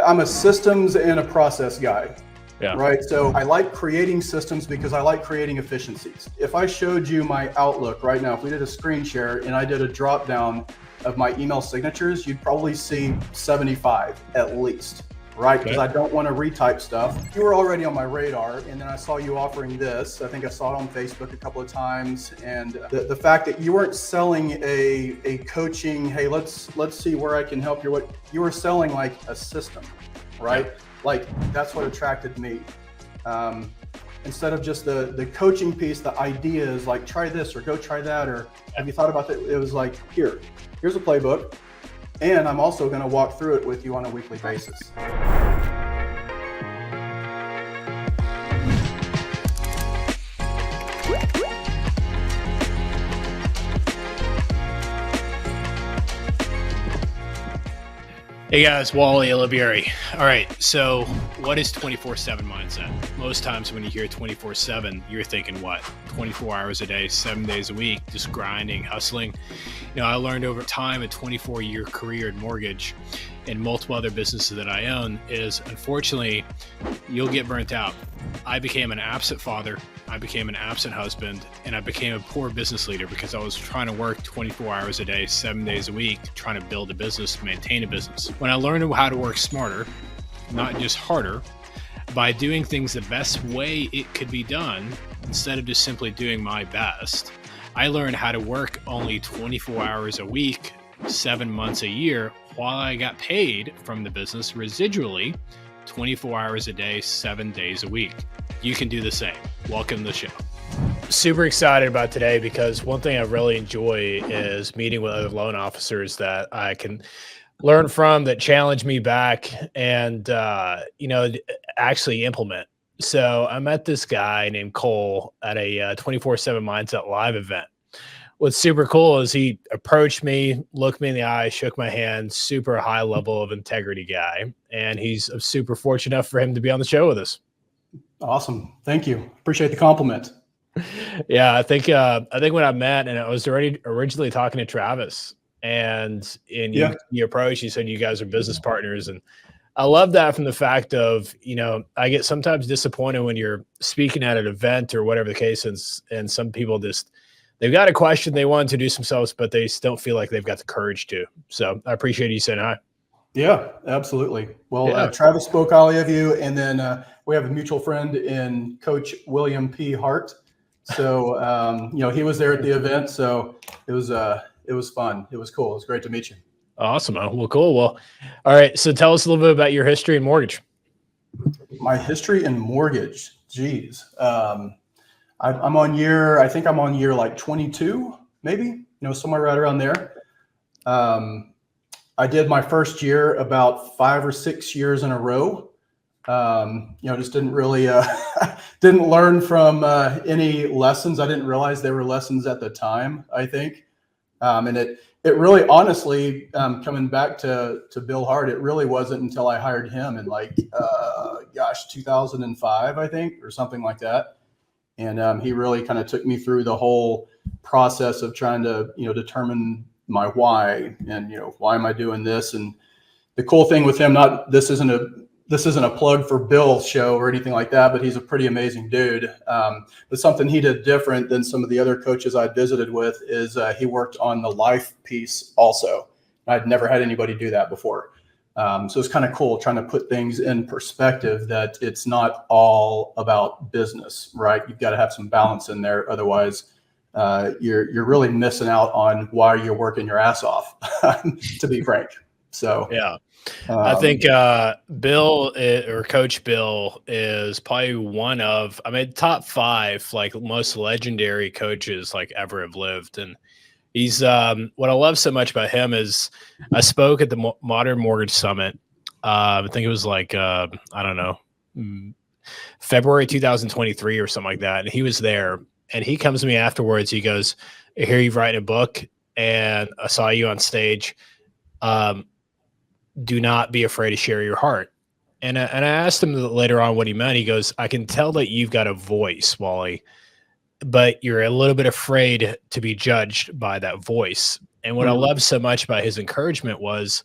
I'm a systems and a process guy. Yeah. Right. So I like creating systems because I like creating efficiencies. If I showed you my Outlook right now, if we did a screen share and I did a drop down of my email signatures, you'd probably see 75 at least. Right. Because I don't want to retype stuff. You were already on my radar. And then I saw you offering this. I think I saw it on Facebook a couple of times. And the fact that you weren't selling a coaching, hey, let's see where I can help you. What you were selling, like a system, right? Yeah. Like that's what attracted me. Instead of just the coaching piece, the ideas like try this or go try that, or have you thought about that? It was like, here's a playbook. And I'm also going to walk through it with you on a weekly basis. Hey guys, Wally Olivieri. All right, so what is 24/7 mindset? Most times when you hear 24/7, you're thinking what? 24 hours a day, 7 days a week, just grinding, hustling. You know, I learned over time a 24-year career in mortgage and multiple other businesses that I own is unfortunately, you'll get burnt out. I became an absent father, I became an absent husband, and I became a poor business leader because I was trying to work 24 hours a day, 7 days a week, trying to build a business, maintain a business. When I learned how to work smarter, not just harder, by doing things the best way it could be done, instead of just simply doing my best, I learned how to work only 24 hours a week, 7 months a year, while I got paid from the business residually 24 hours a day, 7 days a week. You can do the same. Welcome to the show. Super excited about today because one thing I really enjoy is meeting with other loan officers that I can learn from, that challenge me back and, actually implement. So I met this guy named Cole at a 24/7 Mindset Live event. What's super cool is he approached me, looked me in the eye, shook my hand, super high level of integrity guy. And he's super fortunate enough for him to be on the show with us. Awesome. Thank you. Appreciate the compliment. Yeah, I think when I met, and I was already originally talking to Travis, and you approached, you said you guys are business partners. And I love that from the fact of, I get sometimes disappointed when you're speaking at an event or whatever the case is, and some people they've got a question, they want to introduce themselves, but they just don't feel like they've got the courage to. So I appreciate you saying hi. Yeah, absolutely. Well, Travis spoke highly of you, and then we have a mutual friend in Coach William P. Hart. So, he was there at the event, so it was fun. It was cool. It was great to meet you. Awesome. Well, cool. Well, all right. So tell us a little bit about your history in mortgage. My history in mortgage. Geez. I'm on year like 22, maybe, somewhere right around there. I did my first year about 5 or 6 years in a row. Just didn't really, didn't learn from any lessons. I didn't realize they were lessons at the time, I think. And it really, honestly, coming back to Bill Hart, it really wasn't until I hired him in 2005, I think, or something like that. And he really kind of took me through the whole process of trying to, determine my why and, why am I doing this? And the cool thing with him, this isn't a plug for Bill's show or anything like that, but he's a pretty amazing dude. But something he did different than some of the other coaches I visited with is he worked on the life piece also. I'd never had anybody do that before. So it's kind of cool trying to put things in perspective that it's not all about business, right? You've got to have some balance in there. Otherwise, you're really missing out on why you're working your ass off, to be frank. So, yeah, I think Bill or Coach Bill is probably one of, top 5, like most legendary coaches like ever have lived. And he's what I love so much about him is I spoke at the Modern Mortgage Summit. I think it was February 2023 or something like that. And he was there, and he comes to me afterwards. He goes, I hear you've written a book, and I saw you on stage. Do not be afraid to share your heart. And I asked him later on what he meant. He goes, I can tell that you've got a voice, Wally, but you're a little bit afraid to be judged by that voice. And what I love so much about his encouragement was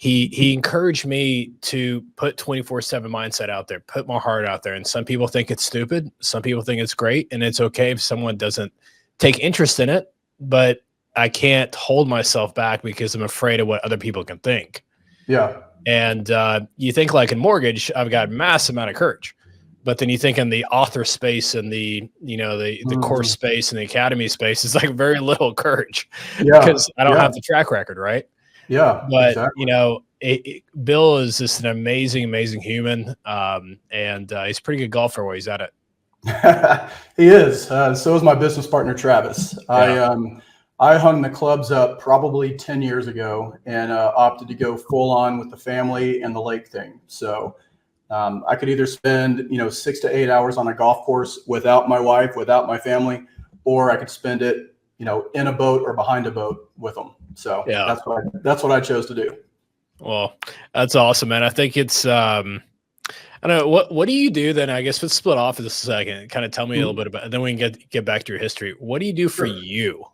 he encouraged me to put 24/7 mindset out there, put my heart out there. And some people think it's stupid. Some people think it's great. And it's okay if someone doesn't take interest in it, but I can't hold myself back because I'm afraid of what other people can think. Yeah. And you think like in mortgage, I've got a massive amount of courage. But then you think in the author space and the course space and the academy space, it's like very little courage because I don't have the track record, right? Yeah, But exactly. Bill is just an amazing, amazing human, and he's a pretty good golfer where he's at it. He is. So is my business partner, Travis. Yeah. I hung the clubs up probably 10 years ago and opted to go full on with the family and the lake thing. So I could either spend 6 to 8 hours on a golf course without my wife, without my family, or I could spend it in a boat or behind a boat with them. So Yeah. that's what I chose to do. Well, that's awesome, man. I think it's I don't know what do you do then? I guess let's split off for just a second. Kind of tell me a little bit about, and then we can get back to your history. What do you do for you?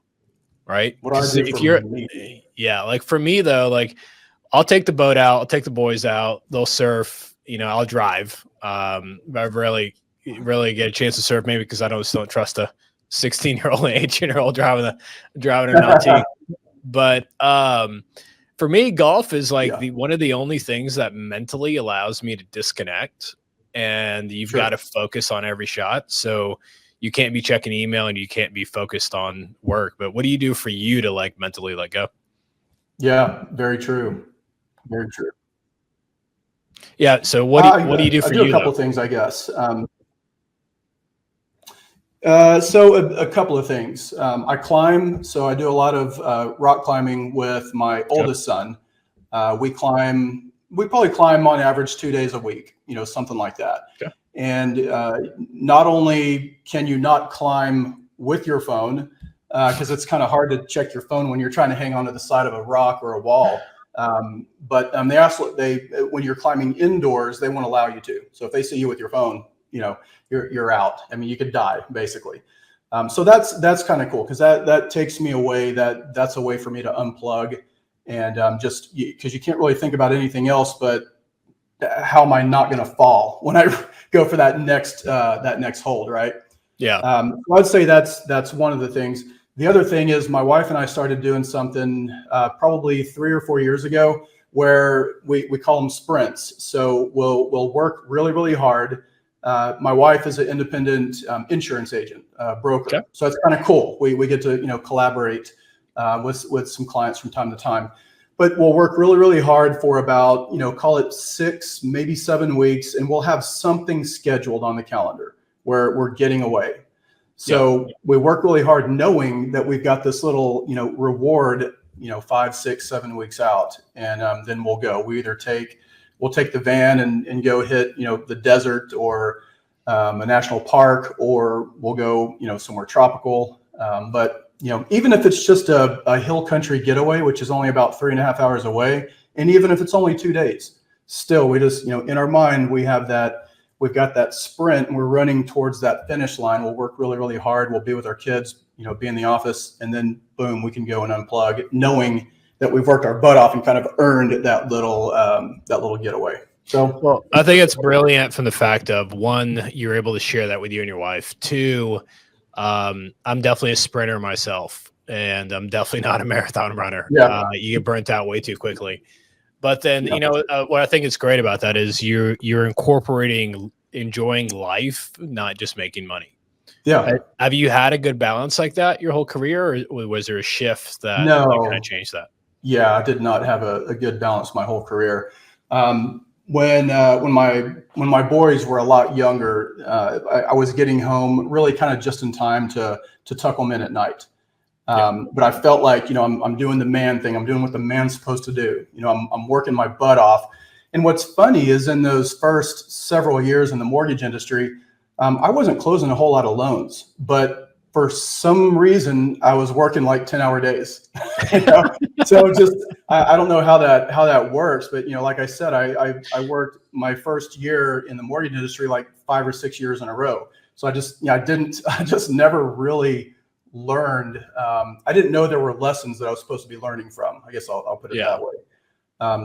Right? What do I do if for you're me? yeah, like for me though, like I'll take the boat out, I'll take the boys out, they'll surf, I'll drive. I rarely get a chance to surf, maybe because I still don't trust a 16-year-old and 18-year-old driving an LT. But for me, golf is like one of the only things that mentally allows me to disconnect, and you've got to focus on every shot. So you can't be checking email and you can't be focused on work. But what do you do for you to like mentally let go? Yeah, very true. Very true. Yeah. So what do you do for you? I do a couple of things, I guess. So a couple of things. I climb, so I do a lot of rock climbing with my oldest son. We probably climb on average 2 days a week, something like that. Okay. And not only can you not climb with your phone, because it's kind of hard to check your phone when you're trying to hang onto the side of a rock or a wall. But when you're climbing indoors, they won't allow you to. So if they see you with your phone, you're out. I mean, you could die basically. So that's kind of cool because that takes me away. That's a way for me to unplug and just because you can't really think about anything else but how am I not going to fall when I go for that next hold, right? Yeah. I'd say that's one of the things. The other thing is my wife and I started doing something probably 3 or 4 years ago where we call them sprints. So we'll work really, really hard. My wife is an independent insurance agent, broker. Okay. So it's kind of cool. We get to, collaborate with some clients from time to time. But we'll work really, really hard for about, call it 6, maybe 7 weeks, and we'll have something scheduled on the calendar where we're getting away. So we work really hard knowing that we've got this little, reward, 5, 6, 7 weeks out. And then we'll go. We'll take the van and go hit, the desert or a national park, or we'll go, somewhere tropical. But even if it's just a hill country getaway, which is only about 3.5 hours away, and even if it's only 2 days, still we just, in our mind, we've got that sprint and we're running towards that finish line. We'll work really, really hard. We'll be with our kids, be in the office, and then boom, we can go and unplug, knowing that we've worked our butt off and kind of earned that little getaway. So, well, I think it's brilliant from the fact of, one, you're able to share that with you and your wife. 2, I'm definitely a sprinter myself, and I'm definitely not a marathon runner. Yeah. You get burnt out way too quickly. But then, what I think is great about that is you're incorporating enjoying life, not just making money. Yeah. Have you had a good balance like that your whole career, or was there a shift that kind of changed that? Yeah, I did not have a good balance my whole career. When my boys were a lot younger, I was getting home really kind of just in time to tuck them in at night. But I felt like, I'm doing the man thing. I'm doing what the man's supposed to do. I'm working my butt off. And what's funny is in those first several years in the mortgage industry, I wasn't closing a whole lot of loans, but for some reason I was working like 10-hour days. So just, I don't know how that works, but like I said, I worked my first year in the mortgage industry like 5 or 6 years in a row. So I just never really learned. I didn't know there were lessons that I was supposed to be learning from. I guess I'll put it that way.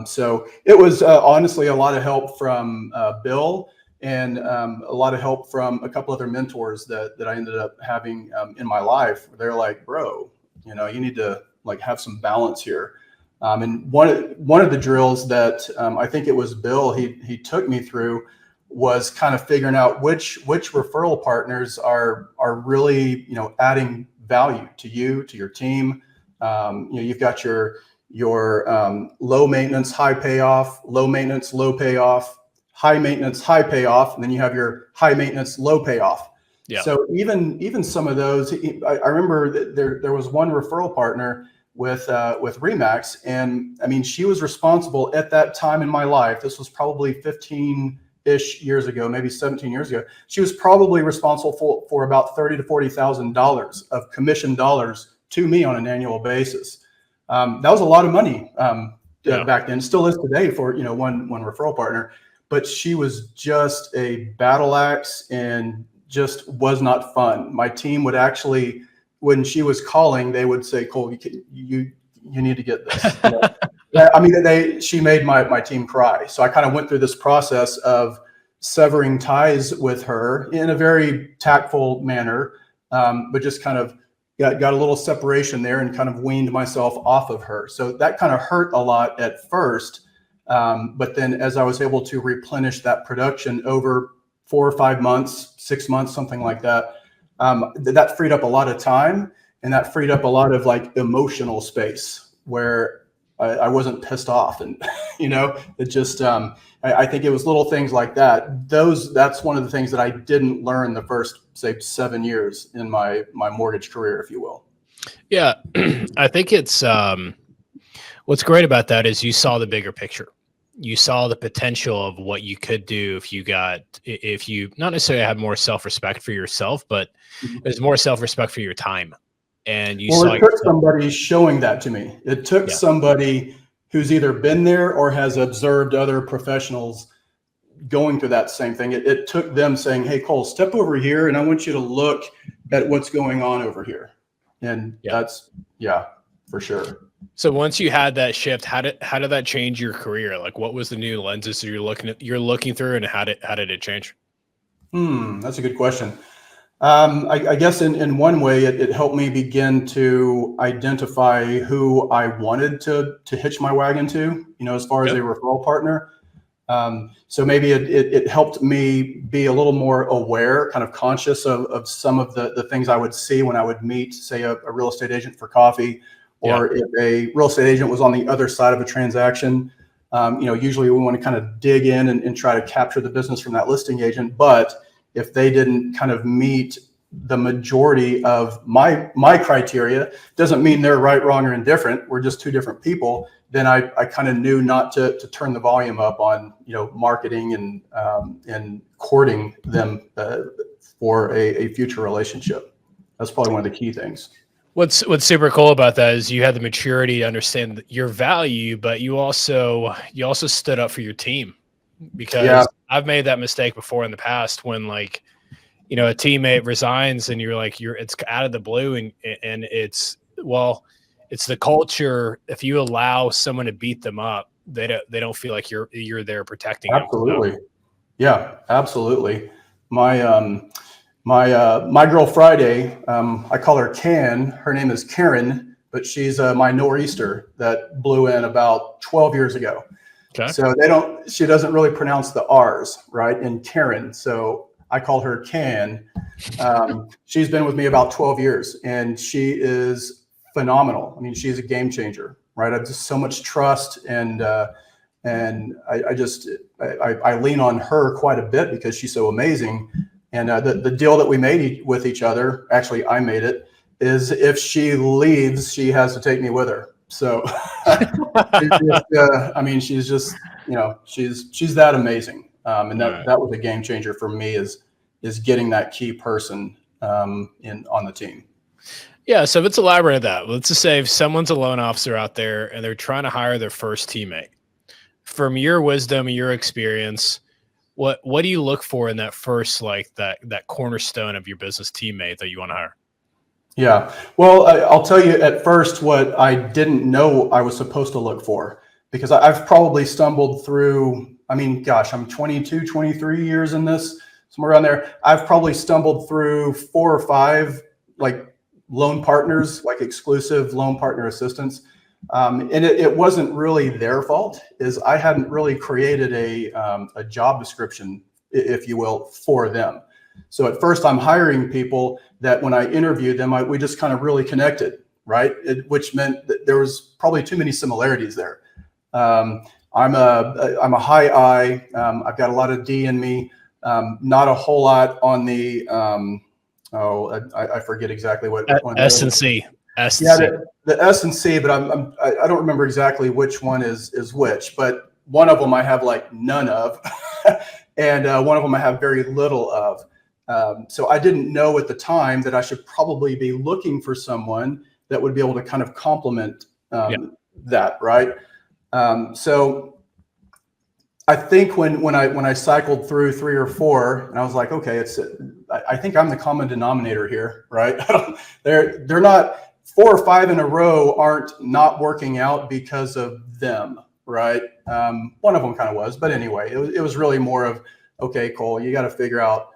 So it was honestly a lot of help from Bill, and a lot of help from a couple other mentors that I ended up having in my life. They're like, bro, you need to like have some balance here. And one of the drills that I think it was Bill he took me through was kind of figuring out which referral partners are really adding value to you, to your team. You've got your low maintenance, high payoff, low maintenance, low payoff, high maintenance, high payoff, and then you have your high maintenance, low payoff. Yeah. So even some of those, I remember that there was one referral partner with Remax, and I mean, she was responsible at that time in my life. This was probably 15-ish years ago, maybe 17 years ago. She was probably responsible for about $30,000 to $40,000 of commission dollars to me on an annual basis. That was a lot of money back then. Still is today for one referral partner. But she was just a battle axe and just was not fun. My team would actually, when she was calling, they would say, "Cole, you need to get this." I mean, she made my team cry. So I kind of went through this process of severing ties with her in a very tactful manner, but just kind of got a little separation there and kind of weaned myself off of her. So that kind of hurt a lot at first. But then as I was able to replenish that production over 4 or 5 months, 6 months, something like that, that freed up a lot of time, and that freed up a lot of like emotional space where I wasn't pissed off. And, it just, I think it was little things like that. That's one of the things that I didn't learn the first, say, 7 years in my mortgage career, if you will. Yeah. I think it's, what's great about that is you saw the bigger picture. You saw the potential of what you could do if you not necessarily had more self-respect for yourself, but there's more self-respect for your time. And it took somebody showing that to me. It took somebody who's either been there or has observed other professionals going through that same thing. It took them saying, "Hey, Cole, step over here, and I want you to look at what's going on over here." And that's, for sure. So once you had that shift, how did that change your career? Like, what was the new lenses that you're looking through, and how did it change? That's a good question. I guess in one way, it helped me begin to identify who I wanted to hitch my wagon to, as far as a referral partner. So maybe it helped me be a little more aware, kind of conscious of some of the things I would see when I would meet, say, a real estate agent for coffee, or if a real estate agent was on the other side of a transaction. Usually we want to kind of dig in and try to capture the business from that listing agent. But if they didn't kind of meet the majority of my criteria, doesn't mean they're right, wrong, or indifferent. We're just two different people. Then I kind of knew not to turn the volume up on marketing and courting them for a future relationship. That's probably one of the key things. What's super cool about that is you had the maturity to understand your value, but you also stood up for your team, because I've made that mistake before in the past when a teammate resigns and you're like, it's out of the blue, and it's the culture. If you allow someone to beat them up, they don't feel like you're there protecting them. Absolutely. Yeah, absolutely. My girl Friday, I call her Can. Her name is Karen, but she's my nor'easter that blew in about 12 years ago. Okay. So she doesn't really pronounce the R's, right, in Karen. So I call her Can. She's been with me about 12 years, and she is phenomenal. I mean, she's a game changer, right? I've just so much trust, and I lean on her quite a bit because she's so amazing. And the deal that we made with each other, actually I made it, is if she leaves, she has to take me with her. So she's just, she's that amazing. And that was a game changer for me, is getting that key person on the team. Yeah. So let's elaborate on that. Let's just say if someone's a loan officer out there and they're trying to hire their first teammate, from your wisdom and your experience, what do you look for in that first, that cornerstone of your business teammate that you want to hire? Yeah. Well, I'll tell you at first what I didn't know I was supposed to look for. because I've probably stumbled through, I mean, gosh, I'm 22, 23 years in this, somewhere around there. I've probably stumbled through 4 or 5 like loan partners, like exclusive loan partner assistants. And it wasn't really their fault, is I hadn't really created a job description, if you will, for them. So at first I'm hiring people that when I interviewed them, we just kind of really connected, right? Which meant that there was probably too many similarities there. I'm a high I. I've got a lot of D in me. Not a whole lot on the I forget exactly what one. S and C. S. Yeah, the S and C, but I don't remember exactly which one is which. But one of them I have like none of, and one of them I have very little of. So I didn't know at the time that I should probably be looking for someone that would be able to kind of complement that, right? So I think when I cycled through 3 or 4, and I was like, okay, I think I'm the common denominator here, right? They're not 4 or 5 in a row aren't not working out because of them, right? One of them kind of was, but anyway, it was really more of, okay, Cole, you got to figure out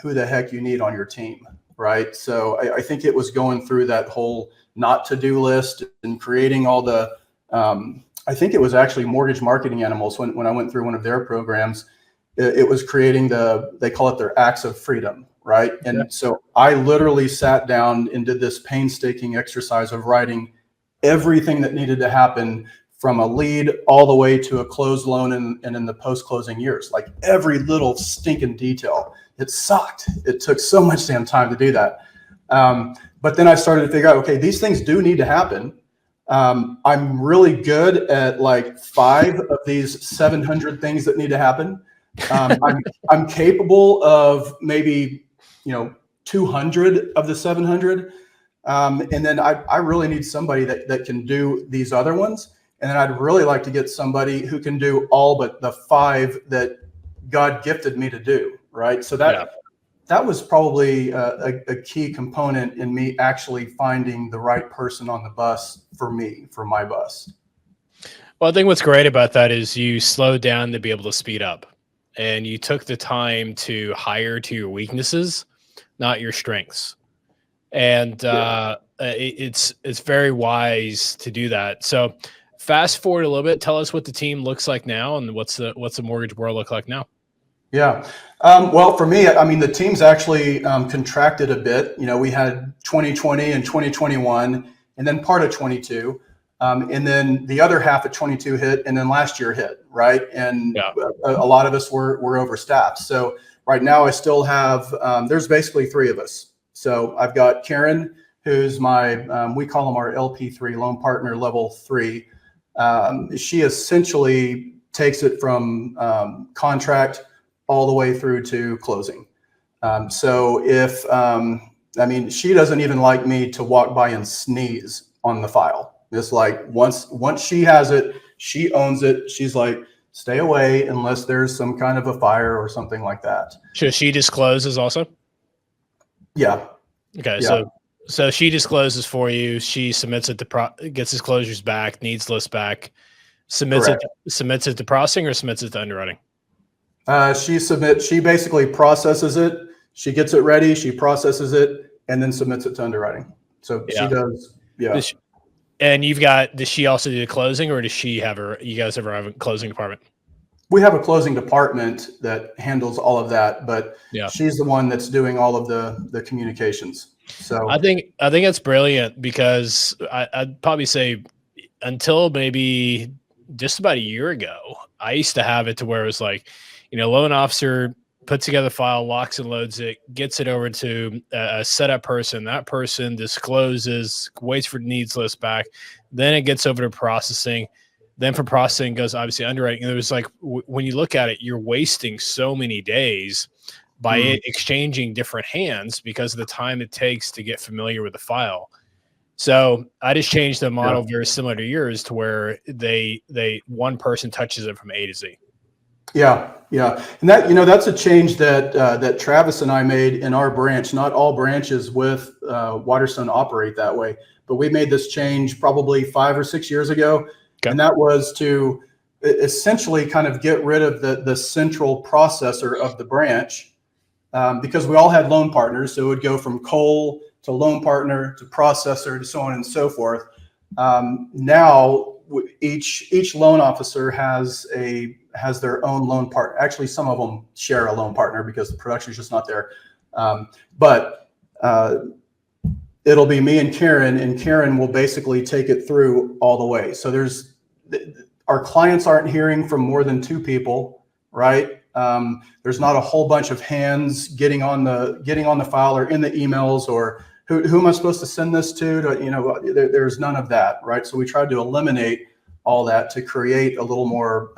who the heck you need on your team, right? So I think it was going through that whole not to-do list and creating all the, I think it was actually Mortgage Marketing Animals when I went through one of their programs. It was creating they call it their acts of freedom, right? And so I literally sat down and did this painstaking exercise of writing everything that needed to happen from a lead all the way to a closed loan and in the post-closing years, like every little stinking detail. It sucked. It took so much damn time to do that. But then I started to figure out, okay, these things do need to happen. I'm really good at like 5 of these 700 things that need to happen. I'm capable of maybe, 200 of the 700. And then I really need somebody that can do these other ones. And then I'd really like to get somebody who can do all but the 5 that God gifted me to do. Right. So that was probably a key component in me actually finding the right person on the bus for me, for my bus. Well, I think what's great about that is you slowed down to be able to speed up, and you took the time to hire to your weaknesses, not your strengths. And it's very wise to do that. So fast forward a little bit, tell us what the team looks like now and what's the mortgage world look like now? Yeah. Well, for me, I mean, the team's actually contracted a bit. We had 2020 and 2021, and then part of 22. And then the other half of 22 hit, and then last year hit, right? And a lot of us were overstaffed. So right now I still have, there's basically 3 of us. So I've got Karen, who's we call him our LP3, loan partner level 3. She essentially takes it from contract all the way through to closing. So if, she doesn't even like me to walk by and sneeze on the file. It's like once she has it, she owns it. She's like, stay away unless there's some kind of a fire or something like that. So she discloses also? Yeah. Okay. Yeah. So she discloses for you. She submits it to gets disclosures back, needs list back, submits it to processing or submits it to underwriting. She basically processes it. She gets it ready. She processes it and then submits it to underwriting. So she does. Yeah. Does she also do the closing, or does she have you guys ever have a closing department? We have a closing department that handles all of that, but she's the one that's doing all of the communications. So I think that's brilliant, because I'd probably say until maybe just about a year ago, I used to have it to where it was like, loan officer puts together a file, locks and loads it, gets it over to a setup person. That person discloses, waits for the needs list back. Then it gets over to processing. Then from processing goes obviously underwriting. And it was like, when you look at it, you're wasting so many days by exchanging different hands because of the time it takes to get familiar with the file. So I just changed the model very similar to yours, to where one person touches it from A to Z. Yeah. And that, that's a change that Travis and I made in our branch. Not all branches with Waterstone operate that way, but we made this change probably 5 or 6 years ago. Okay. And that was to essentially kind of get rid of the central processor of the branch, because we all had loan partners. So it would go from Cole to loan partner to processor to so on and so forth. Now each loan officer has their own loan partner. Actually, some of them share a loan partner because the production is just not there. But it'll be me and Karen will basically take it through all the way. So our clients aren't hearing from more than 2 people, right? There's not a whole bunch of hands getting on the file or in the emails, or who am I supposed to send this to? There's none of that, right? So we tried to eliminate all that to create a little more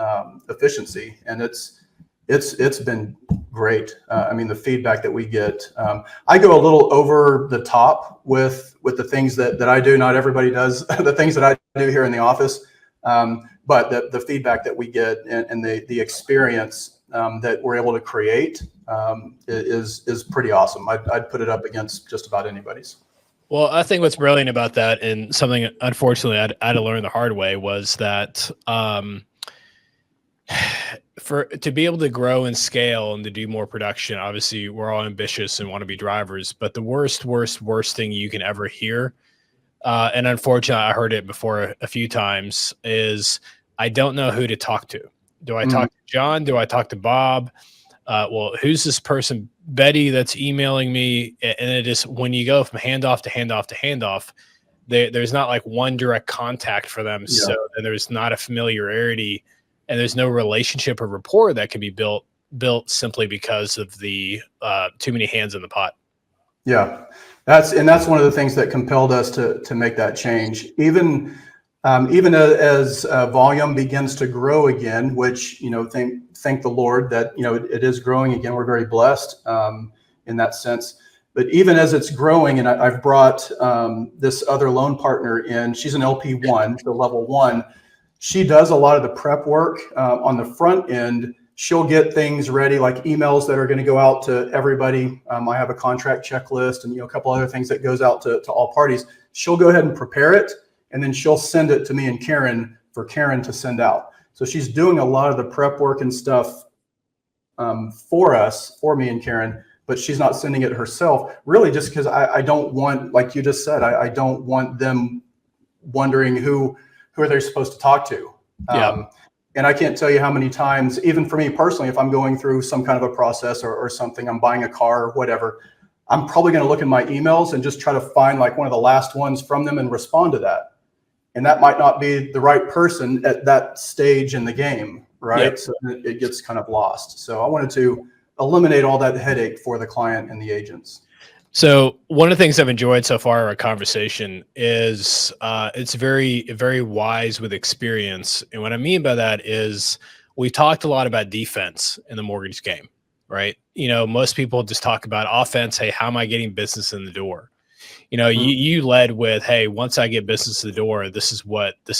efficiency, and it's been great. I mean, the feedback that we get, I go a little over the top with the things that I do. Not everybody does the things that I do here in the office, but the feedback that we get and the experience that we're able to create is pretty awesome. I'd put it up against just about anybody's. Well, I think what's brilliant about that, and something unfortunately I had to learn the hard way, was that to be able to grow and scale and to do more production, obviously we're all ambitious and want to be drivers, but the worst thing you can ever hear, and unfortunately I heard it before a few times, is I don't know who to talk to. Do I talk to John? Do I talk to Bob? Well, who's this person, Betty, that's emailing me? And it is, when you go from handoff to handoff to handoff, there's not like one direct contact for them. Yeah. So there's not a familiarity, and there's no relationship or rapport that can be built simply because of the too many hands in the pot. Yeah, that's one of the things that compelled us to make that change. Even as volume begins to grow again, which, thank the Lord that, it is growing again. We're very blessed in that sense. But even as it's growing, and I've brought this other loan partner in, she's an LP1, so level 1. She does a lot of the prep work on the front end. She'll get things ready, like emails that are going to go out to everybody. I have a contract checklist and a couple other things that goes out to all parties. She'll go ahead and prepare it, and then she'll send it to me and Karen for Karen to send out. So she's doing a lot of the prep work and stuff for me and Karen, but she's not sending it herself, really just because I don't want, like you just said, I don't want them wondering who are they supposed to talk to. Yeah. And I can't tell you how many times, even for me personally, if I'm going through some kind of a process or something, I'm buying a car or whatever, I'm probably going to look in my emails and just try to find like one of the last ones from them and respond to that. And that might not be the right person at that stage in the game, right? Yep. So it gets kind of lost. So I wanted to eliminate all that headache for the client and the agents. So one of the things I've enjoyed so far in our conversation is it's very, very wise with experience. And what I mean by that is we talked a lot about defense in the mortgage game, right? Most people just talk about offense. Hey, how am I getting business in the door? You led with, hey, once I get business to the door, this is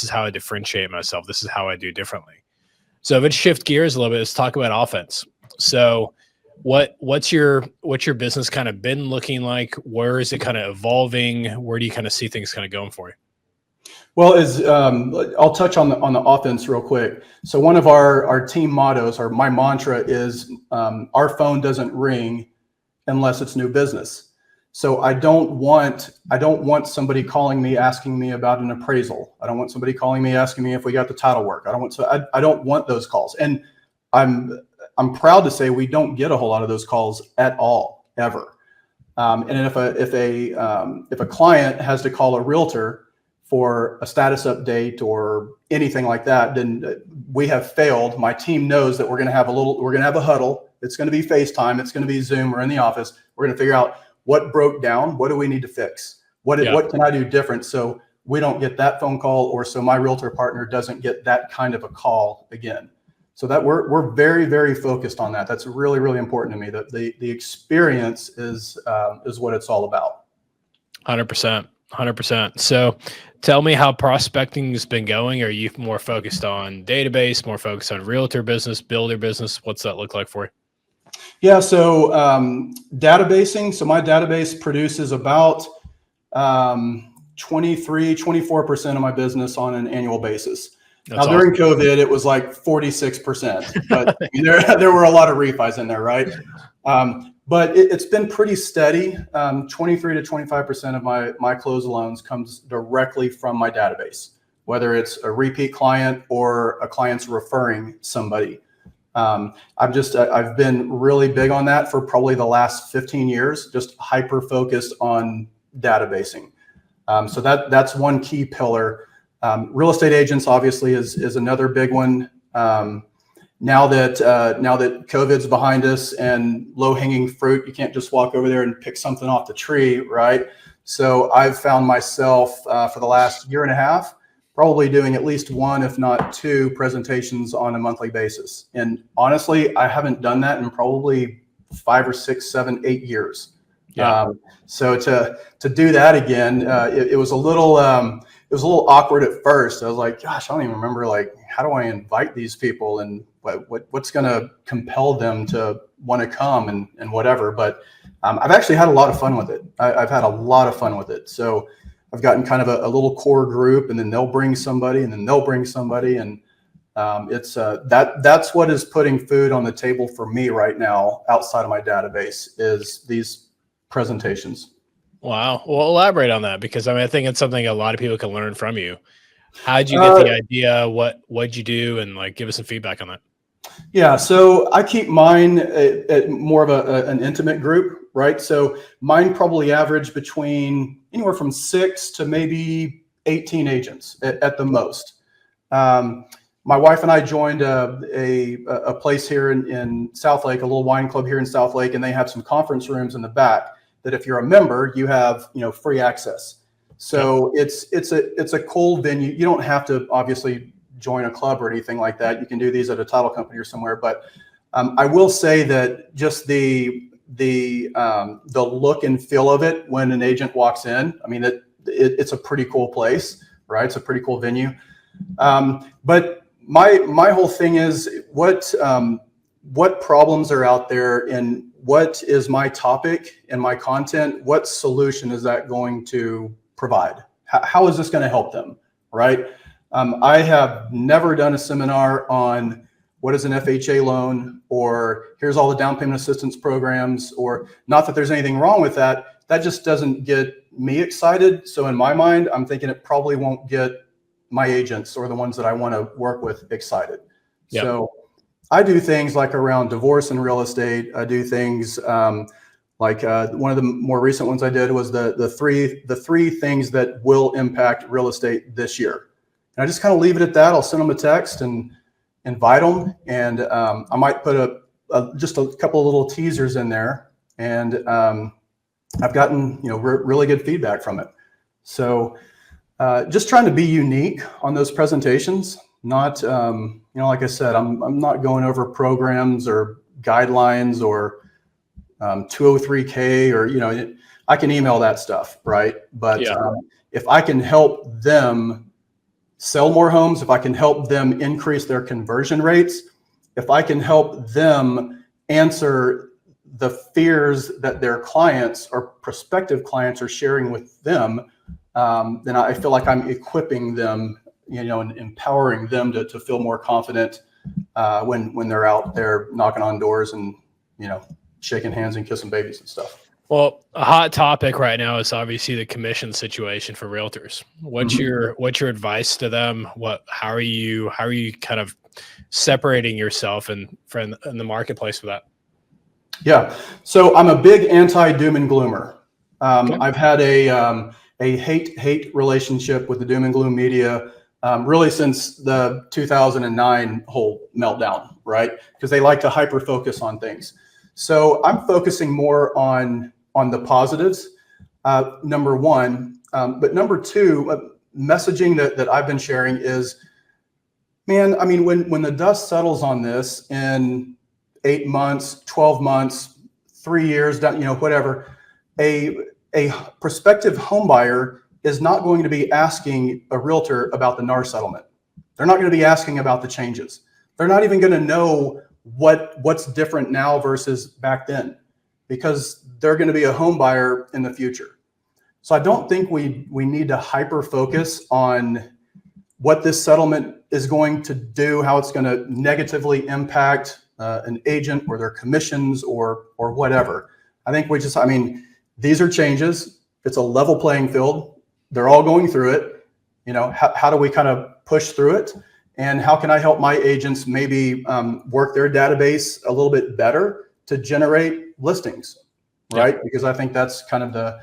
how I differentiate myself. This is how I do differently. So let's shift gears a little bit. Let's talk about offense. So what's your business kind of been looking like? Where is it kind of evolving? Where do you kind of see things kind of going for you? Well, I'll touch on the offense real quick. So one of our team mottos, or my mantra, is our phone doesn't ring unless it's new business. So I don't want somebody calling me asking me about an appraisal. I don't want somebody calling me asking me if we got the title work. I don't want those calls. And I'm proud to say we don't get a whole lot of those calls at all, ever. And if a client has to call a realtor for a status update or anything like that, then we have failed. My team knows that we're going to have a huddle. It's going to be FaceTime. It's going to be Zoom. We're in the office. We're going to figure out what broke down. What do we need to fix? What can I do different so we don't get that phone call, or so my realtor partner doesn't get that kind of a call again? So that we're very, very focused on that. That's really, really important to me. That the experience is what it's all about. 100%. So tell me how prospecting has been going. Are you more focused on database, more focused on realtor business, builder business? What's that look like for you? Yeah, so databasing. So my database produces about 24% of my business on an annual basis. Now, during COVID, it was like 46%, but I mean, there were a lot of refis in there, right? But it's been pretty steady. 23 to 25% of my closed loans comes directly from my database, whether it's a repeat client or a client's referring somebody. I've been really big on that for probably the last 15 years, just hyper focused on databasing. So that's one key pillar. Real estate agents obviously is another big one. Now that COVID's behind us and low hanging fruit, you can't just walk over there and pick something off the tree, right? So I've found myself for the last year and a half, probably doing at least one, if not two presentations on a monthly basis. And honestly, I haven't done that in probably 5 or 6, 7, 8 years. Yeah. So to do that again, it was a little awkward at first. I was like, gosh, I don't even remember, like, how do I invite these people and what's going to compel them to want to come and whatever. But I've actually had a lot of fun with it. I've had a lot of fun with it. So I've gotten kind of a little core group, and then they'll bring somebody, and then they'll bring somebody, and that's what is putting food on the table for me right now outside of my database is these presentations. Wow. Well, elaborate on that, because I mean, I think it's something a lot of people can learn from you. How did you get the idea? What'd you do? And like, give us some feedback on that. Yeah. So I keep mine at more of an intimate group, right? So mine probably average between anywhere from 6 to maybe 18 agents at the most. My wife and I joined a place here in South Lake, a little wine club here in South Lake, and they have some conference rooms in the back that if you're a member, you have, free access. So it's a cold venue. You don't have to obviously join a club or anything like that. You can do these at a title company or somewhere. But I will say that just the look and feel of it when an agent walks in, I mean, it's a pretty cool place, right? It's a pretty cool venue. But my whole thing is what problems are out there, and what is my topic and my content? What solution is that going to provide? How is this going to help them, right? I have never done a seminar on what is an FHA loan, or here's all the down payment assistance programs, or not that there's anything wrong with that. That just doesn't get me excited. So in my mind, I'm thinking it probably won't get my agents or the ones that I want to work with excited. Yep. So I do things like around divorce and real estate. I do things like one of the more recent ones I did was the three things that will impact real estate this year. And I just kind of leave it at that. I'll send them a text and invite them, and I might put just a couple of little teasers in there, and I've gotten really good feedback from it. So just trying to be unique on those presentations. Not like I said, I'm not going over programs or guidelines or 203K or I can email that stuff, right? But if I can help them sell more homes, if I can help them increase their conversion rates, if I can help them answer the fears that their clients or prospective clients are sharing with them, then I feel like I'm equipping them, and empowering them to feel more confident when they're out there knocking on doors and shaking hands and kissing babies and stuff. Well, a hot topic right now is obviously the commission situation for realtors. What's your advice to them? How are you kind of separating yourself in the marketplace for that? Yeah, so I'm a big anti-doom and gloomer. I've had a hate relationship with the doom and gloom media really since the 2009 whole meltdown, right? Because they like to hyper focus on things. So I'm focusing more on the positives, number one. But number two, messaging that I've been sharing is, man, I mean, when the dust settles on this in 8 months, 12 months, 3 years, whatever, a prospective home buyer is not going to be asking a realtor about the NAR settlement. They're not going to be asking about the changes. They're not even going to know what's different now versus back then, because they're going to be a home buyer in the future. So I don't think we need to hyper focus on what this settlement is going to do, how it's going to negatively impact an agent or their commissions or whatever. I think these are changes. It's a level playing field. They're all going through it. How do we kind of push through it? And how can I help my agents maybe work their database a little bit better to generate listings, right? Yeah. Because I think that's kind of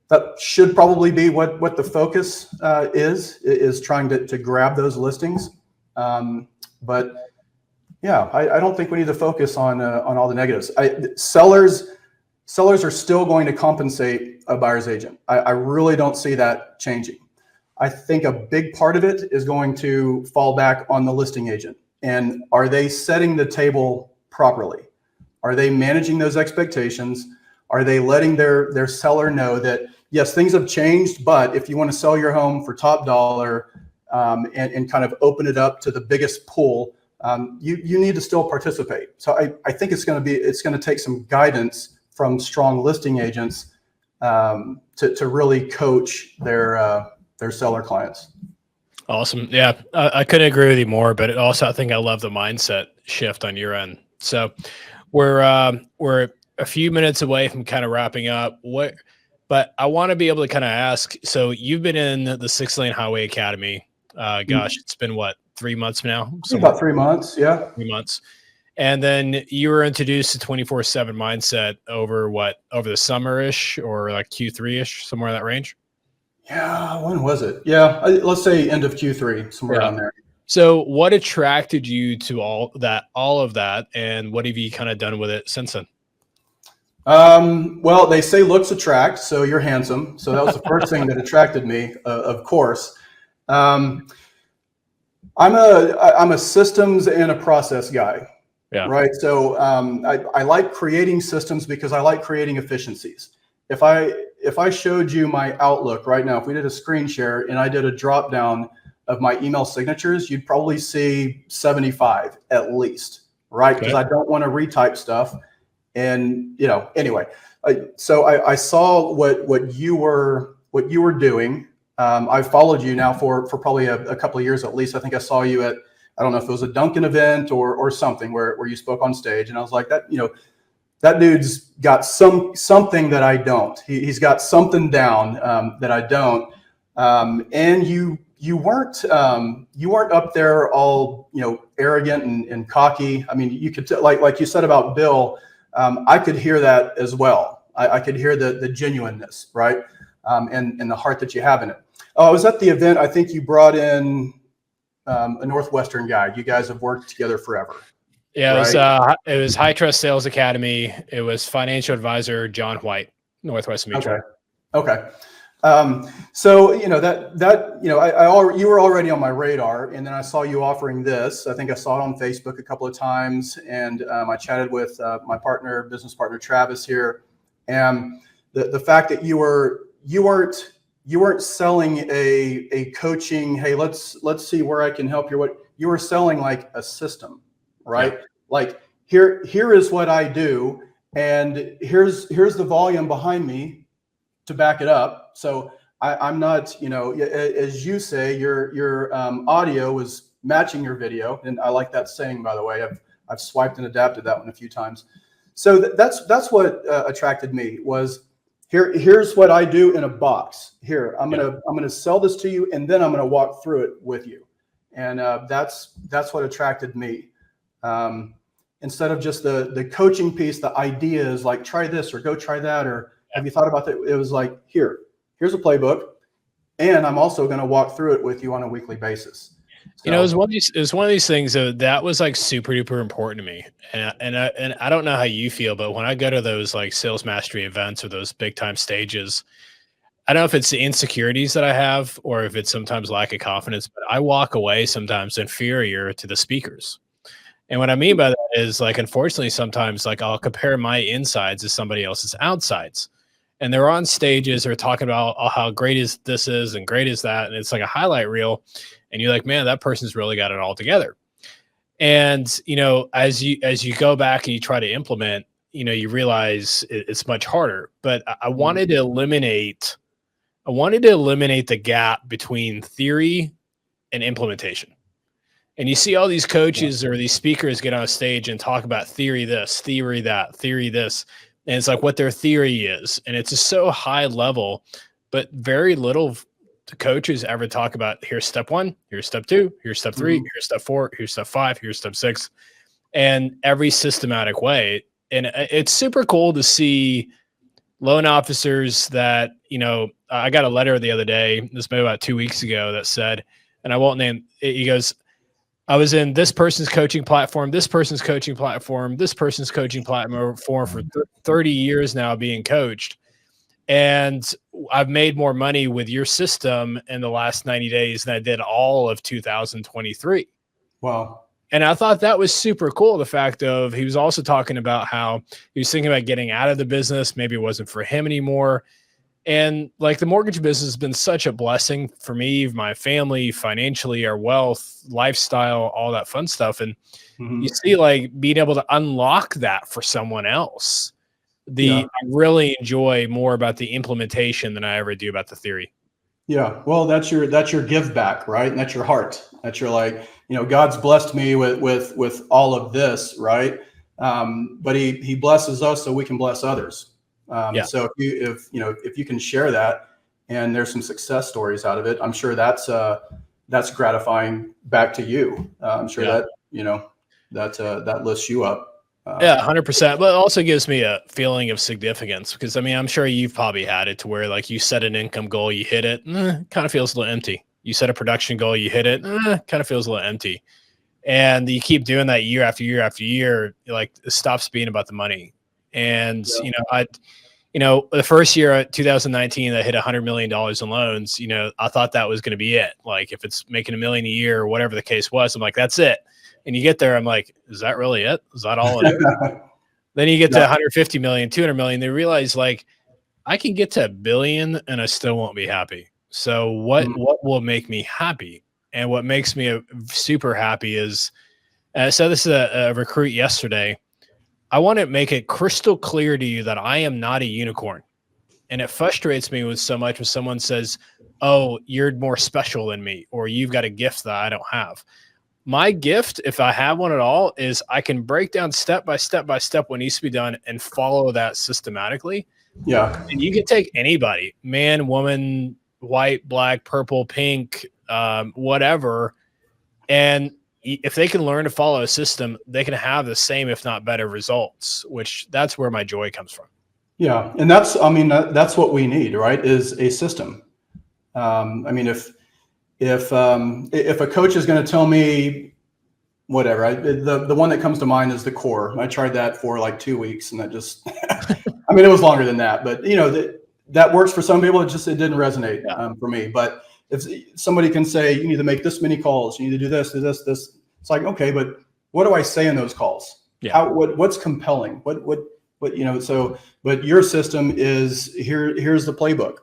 that should probably be what the focus is trying to grab those listings. But yeah, I don't think we need to focus on all the negatives. Sellers are still going to compensate a buyer's agent. I really don't see that changing. I think a big part of it is going to fall back on the listing agent. And are they setting the table properly? Are they managing those expectations? Are they letting their seller know that, yes, things have changed, but if you want to sell your home for top dollar and kind of open it up to the biggest pool, you need to still participate. So I think it's going to take some guidance from strong listing agents to really coach their seller clients. Awesome. Yeah, I couldn't agree with you more, but also I think I love the mindset shift on your end. So we're a few minutes away from kind of wrapping up. But I want to be able to kind of ask, so you've been in the 6-Lane Highway Academy. It's been what, 3 months now? About 3 months. Yeah. 3 months. And then you were introduced to 24/7 mindset over the summer-ish or like Q3-ish, somewhere in that range? Yeah. When was it? Yeah. Let's say end of Q3, somewhere around there. So what attracted you to all of that, and what have you kind of done with it since then? Well, they say looks attract, so you're handsome. So that was the first thing that attracted me, of course. I'm a systems and a process guy. Yeah. Right. So I like creating systems because I like creating efficiencies. If I showed you my Outlook right now, if we did a screen share and I did a drop down of my email signatures, you'd probably see 75 at least, right? Because I don't want to retype stuff. And anyway, so I saw what you were doing. I followed you now for probably a couple of years at least. I think I saw you at, I don't know if it was a Duncan event or something where you spoke on stage, and I was like, that dude's got something that I don't. He's got something down that I don't. And you weren't up there all arrogant and cocky. I mean, you could like you said about Bill. I could hear that as well. I could hear the genuineness, right? And the heart that you have in it. Oh, I was at the event. I think you brought in a Northwestern guy. You guys have worked together forever. Yeah, it was High Trust Sales Academy. It was financial advisor John White, Northwestern Mutual. Okay. So you were already on my radar, and then I saw you offering this. I think I saw it on Facebook a couple of times, and I chatted with my business partner Travis here, and the fact that you weren't selling a coaching. Hey, let's see where I can help you. What you were selling, like a system, right? Yeah. Like here is what I do, and here's the volume behind me to back it up. So I'm not, as you say, your audio was matching your video, and I like that saying, by the way. I've swiped and adapted that one a few times. So that's what attracted me was here's what I do in a box. Here I'm gonna sell this to you, and then I'm gonna walk through it with you, and that's what attracted me. Instead of just the coaching piece, the ideas like try this or go try that, or have you thought about that? It was like here's a playbook, and I'm also going to walk through it with you on a weekly basis. So, it was one of these things that was like super duper important to me. And I don't know how you feel, but when I go to those like sales mastery events or those big time stages, I don't know if it's the insecurities that I have or if it's sometimes lack of confidence, but I walk away sometimes inferior to the speakers. And what I mean by that is, like, unfortunately, sometimes like I'll compare my insides to somebody else's outsides. And they're on stages, they're talking about how great is this is and great is that. And it's like a highlight reel. And you're like, man, that person's really got it all together. And, as you go back and you try to implement, you realize it's much harder. But I wanted to eliminate the gap between theory and implementation. And you see all these coaches or these speakers get on a stage and talk about theory this, theory that, theory this. And it's like what their theory is. And it's just so high level, but very little the coaches ever talk about here's step 1, here's step 2, here's step 3, here's step 4, here's step 5, here's step 6, and every systematic way. And it's super cool to see loan officers that, I got a letter the other day, this maybe about 2 weeks ago, that said, and I won't name it, he goes, I was in this person's coaching platform, this person's coaching platform, this person's coaching platform for 30 years now being coached. And I've made more money with your system in the last 90 days than I did all of 2023. Wow. And I thought that was super cool. The fact of he was also talking about how he was thinking about getting out of the business. Maybe it wasn't for him anymore. And like the mortgage business has been such a blessing for me, my family, financially, our wealth, lifestyle, all that fun stuff. And you see like being able to unlock that for someone else. I really enjoy more about the implementation than I ever do about the theory. Yeah. Well, that's your give back, right? And that's your heart. That's your like, God's blessed me with all of this, right? But he blesses us so we can bless others. So if you can share that and there's some success stories out of it, I'm sure that's gratifying back to you. I'm sure that, that lifts you up. 100%. But it also gives me a feeling of significance because I'm sure you've probably had it to where like you set an income goal, you hit it, kind of feels a little empty. You set a production goal, you hit it, kind of feels a little empty. And you keep doing that year after year after year, like it stops being about the money. And, the first year, 2019, I hit $100 million in loans. I thought that was going to be it. Like if it's making $1 million a year or whatever the case was, I'm like, that's it. And you get there, I'm like, is that really it? Is that all it is? Then you get to 150 million, 200 million. They realize like I can get to $1 billion and I still won't be happy. So what will make me happy? And what makes me super happy is, so this is a recruit yesterday. I want to make it crystal clear to you that I am not a unicorn. And it frustrates me with so much when someone says, oh, you're more special than me, or you've got a gift that I don't have. My gift, if I have one at all, is I can break down step by step what needs to be done and follow that systematically. Yeah. And you can take anybody, man, woman, white, black, purple, pink, whatever. And if they can learn to follow a system, they can have the same, if not better results, which that's where my joy comes from. Yeah. And that's what we need, right? Is a system. If a coach is going to tell me whatever, the one that comes to mind is the core. I tried that for like 2 weeks and that just, it was longer than that, but that works for some people. It didn't resonate for me. But if somebody can say, you need to make this many calls, you need to do this, it's like, okay, but what do I say in those calls? Yeah. What's compelling? But your system is here's the playbook,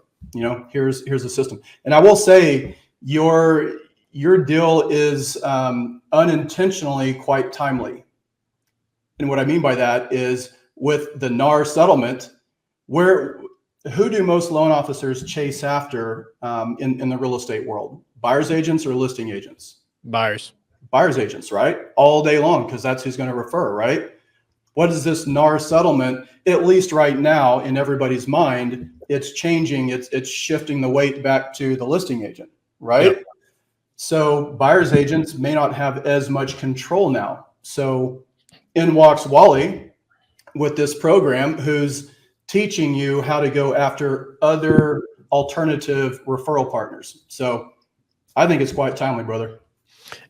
here's the system. And I will say your deal is unintentionally quite timely. And what I mean by that is with the NAR settlement, who do most loan officers chase after in the real estate world? Buyer's agents or listing agents? Buyer's agents, right? All day long, because that's who's going to refer, right? What is this NAR settlement? At least right now, in everybody's mind, it's changing. It's shifting the weight back to the listing agent, right? Yep. So buyer's agents may not have as much control now. So in walks Wally with this program, who's teaching you how to go after other alternative referral partners. So I think it's quite timely, brother.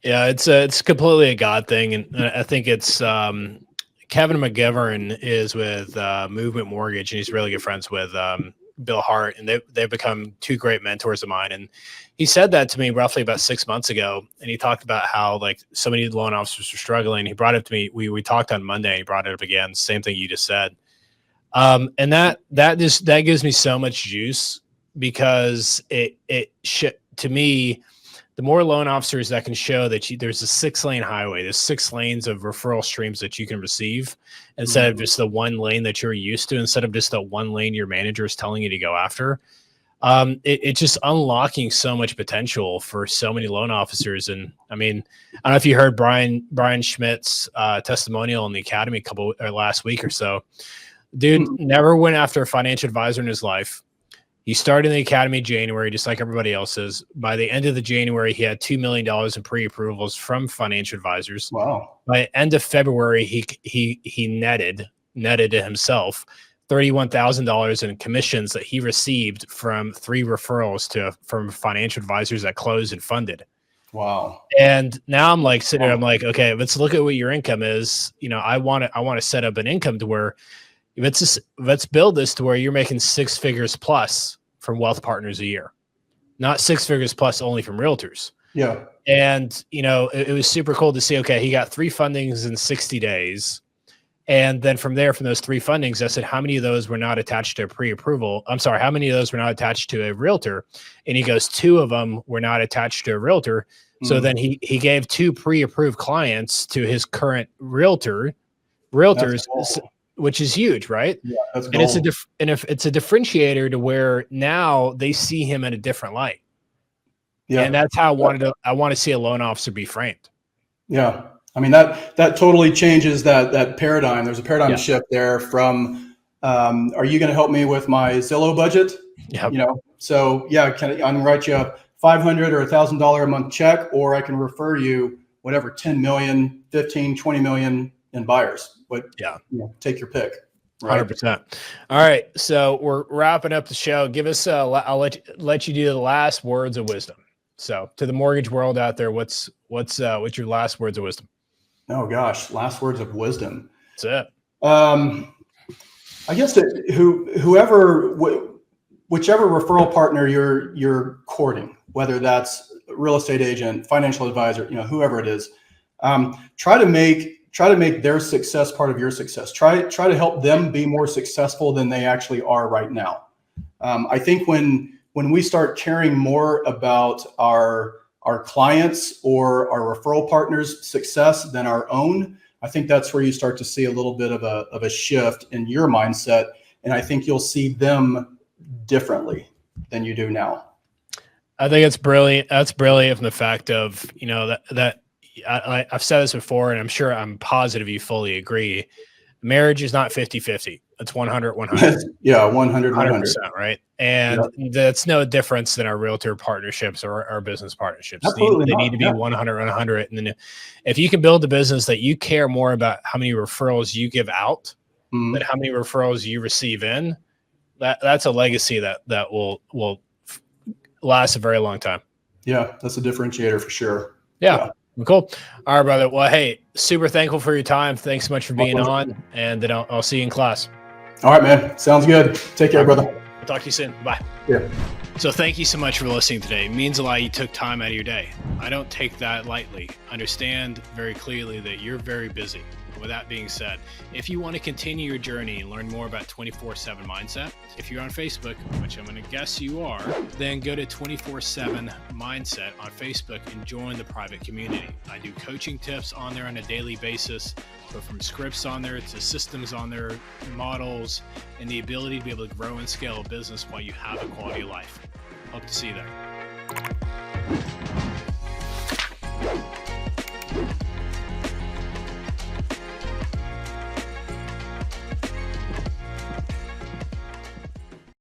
Yeah, it's completely a God thing. And I think it's Kevin McGivern is with Movement Mortgage, and he's really good friends with Bill Hart, and they've become two great mentors of mine. And he said that to me roughly about 6 months ago. And he talked about how like so many loan officers are struggling. He brought it up to me. We talked on Monday. He brought it up again. Same thing you just said. And that gives me so much juice because to me, the more loan officers that can show that there's a 6-lane highway, there's 6 lanes of referral streams that you can receive instead of just the one lane that you're used to, instead of just the one lane your manager is telling you to go after. It's just unlocking so much potential for so many loan officers. And I mean, I don't know if you heard Brian Schmidt's testimonial in the academy last week or so. Dude never went after a financial advisor in his life. He started in the academy in January, just like everybody else's. By the end of the January, he had $2 million in pre-approvals from financial advisors. Wow. By end of February, he netted to himself $31,000 in commissions that he received from 3 referrals from financial advisors that closed and funded. Wow. And now I'm like sitting there, I'm like, okay, let's look at what your income is. You know, I want to set up an income to where let's build this to where you're making 6 figures plus from wealth partners a year, not 6 figures plus only from realtors. Yeah. And, you know, it was super cool to see, okay, he got 3 fundings in 60 days. And then from there, from those 3 fundings, I said, how many of those were not attached to a pre-approval? I'm sorry, how many of those were not attached to a realtor? And he goes, 2 of them were not attached to a realtor. So then he gave 2 pre-approved clients to his current realtors, which is huge, right? Yeah, that's and it's a differentiator to where now they see him in a different light. Yeah, and that's how I want to see a loan officer be framed. Yeah, I mean that totally changes that paradigm. There's a paradigm shift there from, are you going to help me with my Zillow budget? Yeah, you know, so yeah, I can write you a $500 or $1,000 a month check, or I can refer you whatever 10 million, 15, 20 million in buyers. But take your pick. Right? 100%. All right, so we're wrapping up the show. Give us I'll let you do the last words of wisdom. So to the mortgage world out there, what's your last words of wisdom? Oh gosh, last words of wisdom. That's it. I guess that whichever referral partner you're courting, whether that's a real estate agent, financial advisor, you know, whoever it is, try to make their success part of your success. Try to help them be more successful than they actually are right now. I think when we start caring more about our clients or our referral partners' success than our own, I think that's where you start to see a little bit of a shift in your mindset. And I think you'll see them differently than you do now. I think it's brilliant. That's brilliant from the fact of, you know, that I've said this before, and I'm positive you fully agree. Marriage is not 50-50. It's 100-100. Yeah, 100%, right? And that's no difference than our realtor partnerships or our business partnerships. Absolutely they need to be 100-100. And then if you can build a business that you care more about how many referrals you give out than how many referrals you receive in, that's a legacy that will last a very long time. Yeah, that's a differentiator for sure. Yeah. Cool. All right, brother. Well, hey, super thankful for your time. Thanks so much for being on, and then I'll see you in class. All right, man. Sounds good. Take care, brother. I'll talk to you soon. Bye. Yeah. So thank you so much for listening today. It means a lot you took time out of your day. I don't take that lightly. Understand very clearly that you're very busy. With that being said, if you want to continue your journey and learn more about 24/7 Mindset, if you're on Facebook, which I'm going to guess you are, then go to 24/7 Mindset on Facebook and join the private community. I do coaching tips on there on a daily basis, but from scripts on there to systems on there, models, and the ability to be able to grow and scale a business while you have a quality of life. Hope to see you there.